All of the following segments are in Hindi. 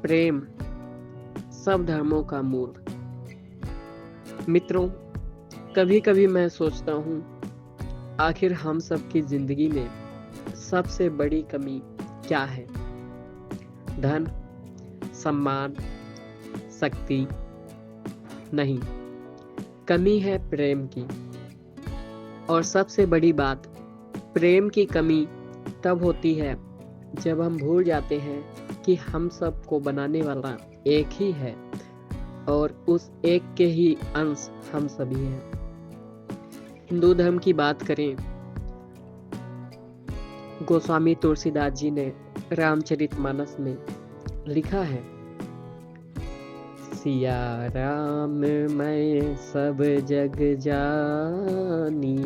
प्रेम सब धर्मों का मूल। मित्रों, कभी कभी मैं सोचता हूँ, आखिर हम सब की जिंदगी में सबसे बड़ी कमी क्या है? धन, सम्मान, शक्ति? नहीं, कमी है प्रेम की। और सबसे बड़ी बात, प्रेम की कमी तब होती है जब हम भूल जाते हैं कि हम सबको बनाने वाला एक ही है और उस एक के ही अंश हम सभी हैं। हिंदू धर्म की बात करें, गोस्वामी तुलसीदास जी ने रामचरितमानस में लिखा है, सिया राम मैं सब जग जानी,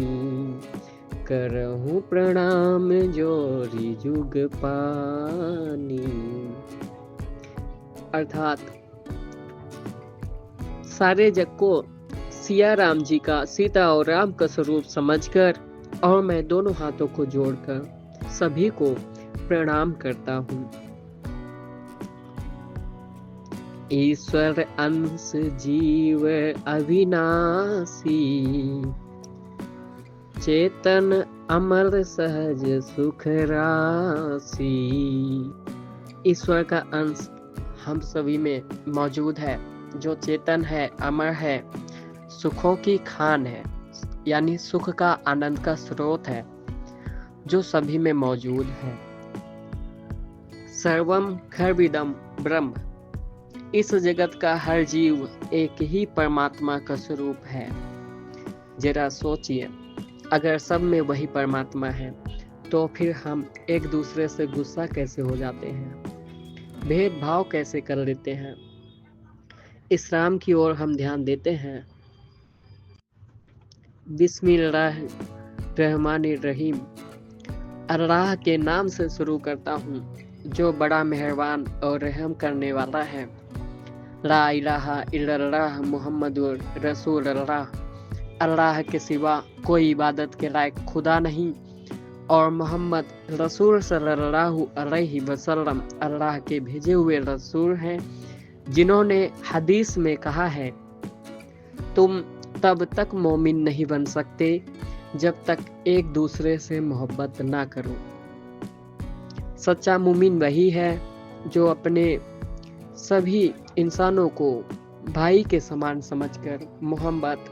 करहूं प्रणाम जोरी जुग पानी। अर्थात सारे जग को सिया राम जी का, सीता और राम का स्वरूप समझकर और मैं दोनों हाथों को जोड़कर सभी को प्रणाम करता हूँ। ईश्वर अंश जीव अविनाशी, चेतन अमर सहज सुख राशि। ईश्वर का अंश हम सभी में मौजूद है, जो चेतन है, अमर है, सुखों की खान है, यानी सुख का आनंद का स्रोत है, जो सभी में मौजूद है। सर्वम खर्विदम ब्रह्म, इस जगत का हर जीव एक ही परमात्मा का स्वरूप है। जरा सोचिए, अगर सब में वही परमात्मा है तो फिर हम एक दूसरे से गुस्सा कैसे हो जाते हैं, भेदभाव कैसे कर लेते हैं। इस्लाम की ओर हम ध्यान देते हैं। बिस्मिल्लाहिर्रहमानिर्रहीम, अल्लाह के नाम से शुरू करता हूँ जो बड़ा मेहरबान और रहम करने वाला है। ला इलाहा इल्लल्लाह मुहम्मदुर रसूलुल्लाह, अल्लाह के सिवा कोई इबादत के लायक खुदा नहीं और मोहम्मद रसूल सल्लल्लाहु अलैहि वसल्लम अल्लाह के भेजे हुए रसूल हैं, जिन्होंने हदीस में कहा है, तुम तब तक मोमिन नहीं बन सकते जब तक एक दूसरे से मोहब्बत ना करो। सच्चा मोमिन वही है जो अपने सभी इंसानों को भाई के समान समझकर मोहब्बत,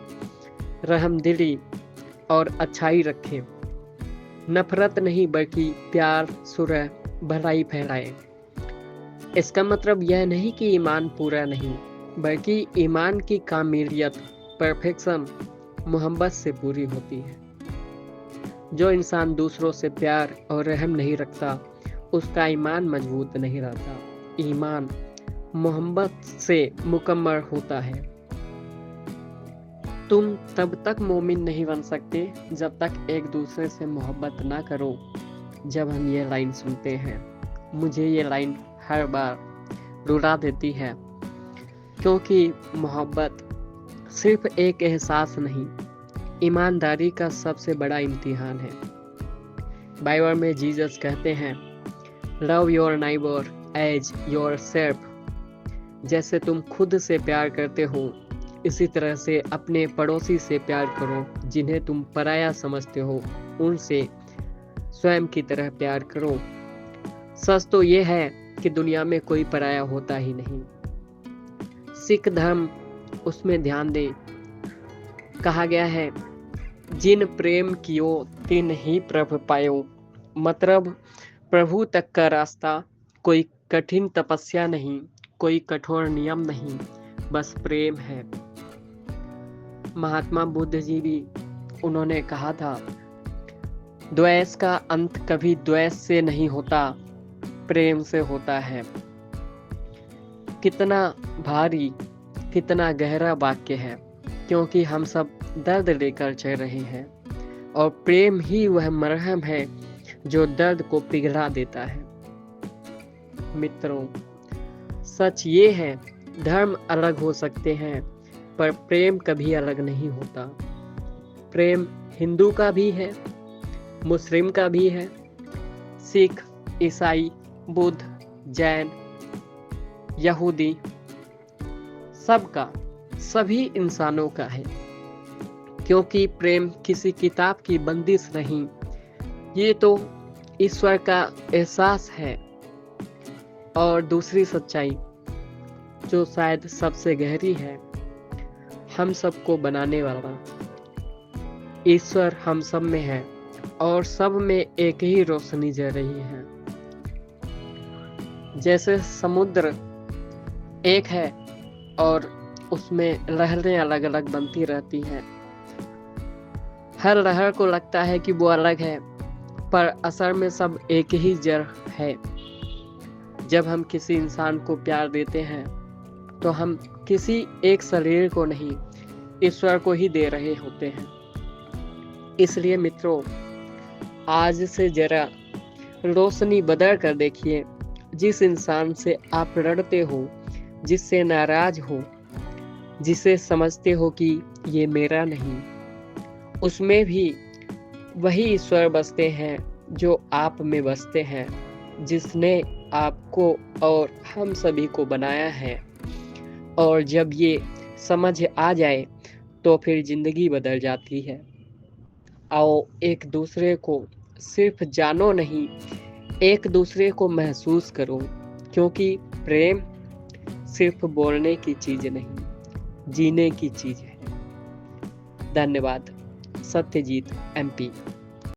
रहमदिली और अच्छाई रखे, नफरत नहीं बल्कि प्यार, सुलह, भलाई फैलाए। इसका मतलब यह नहीं कि ईमान पूरा नहीं, बल्कि ईमान की कामिलियत, परफेक्शन मोहब्बत से पूरी होती है। जो इंसान दूसरों से प्यार और रहम नहीं रखता, उसका ईमान मजबूत नहीं रहता। ईमान मोहब्बत से मुकम्मल होता है। तुम तब तक मोमिन नहीं बन सकते जब तक एक दूसरे से मोहब्बत ना करो। जब हम ये लाइन सुनते हैं, मुझे ये लाइन हर बार रुला देती है, क्योंकि मोहब्बत सिर्फ एक एहसास नहीं, ईमानदारी का सबसे बड़ा इम्तिहान है। बाइबल में जीसस कहते हैं, love your neighbour as your self. जैसे तुम खुद से प्यार करते हो, इसी तरह से अपने पड़ोसी से प्यार करो। जिन्हें तुम पराया समझते हो, उनसे स्वयं की तरह प्यार करो। सच तो ये है कि दुनिया में कोई पराया होता ही नहीं। सिख धर्म, उसमें ध्यान दें, कहा गया है, जिन प्रेम कियो तिन ही प्रभु पायो। मतलब प्रभु तक का रास्ता कोई कठिन तपस्या नहीं, कोई कठोर नियम नहीं, बस प्रेम है। महात्मा बुद्ध जी भी, उन्होंने कहा था, द्वेष का अंत कभी द्वेष से नहीं होता, प्रेम से होता है। कितना भारी, कितना गहरा वाक्य है, क्योंकि हम सब दर्द लेकर चल रहे हैं और प्रेम ही वह मरहम है जो दर्द को पिघला देता है। मित्रों, सच ये है, धर्म अलग हो सकते हैं पर प्रेम कभी अलग नहीं होता। प्रेम हिंदू का भी है, मुस्लिम का भी है, सिख, ईसाई, बुद्ध, जैन, यहूदी, सबका, सभी इंसानों का है, क्योंकि प्रेम किसी किताब की बंदिश नहीं, ये तो ईश्वर का एहसास है। और दूसरी सच्चाई जो शायद सबसे गहरी है, हम सबको बनाने वाला ईश्वर हम सब में है और सब में एक ही रोशनी जल रही है। जैसे समुद्र एक है और उसमें लहरें अलग अलग बनती रहती हैं। हर लहर को लगता है कि वो अलग है, पर असल में सब एक ही जड़ है। जब हम किसी इंसान को प्यार देते हैं तो हम किसी एक शरीर को नहीं, ईश्वर को ही दे रहे होते हैं। इसलिए मित्रों, आज से जरा रोशनी बदल कर देखिए। जिस इंसान से आप लड़ते हो, जिससे नाराज हो, जिसे समझते हो कि ये मेरा नहीं, उसमें भी वही ईश्वर बसते हैं जो आप में बसते हैं, जिसने आपको और हम सभी को बनाया है। और जब ये समझ आ जाए तो फिर जिंदगी बदल जाती है। आओ एक दूसरे को सिर्फ जानो नहीं, एक दूसरे को महसूस करो, क्योंकि प्रेम सिर्फ बोलने की चीज नहीं, जीने की चीज है। धन्यवाद। सत्यजीत, MP।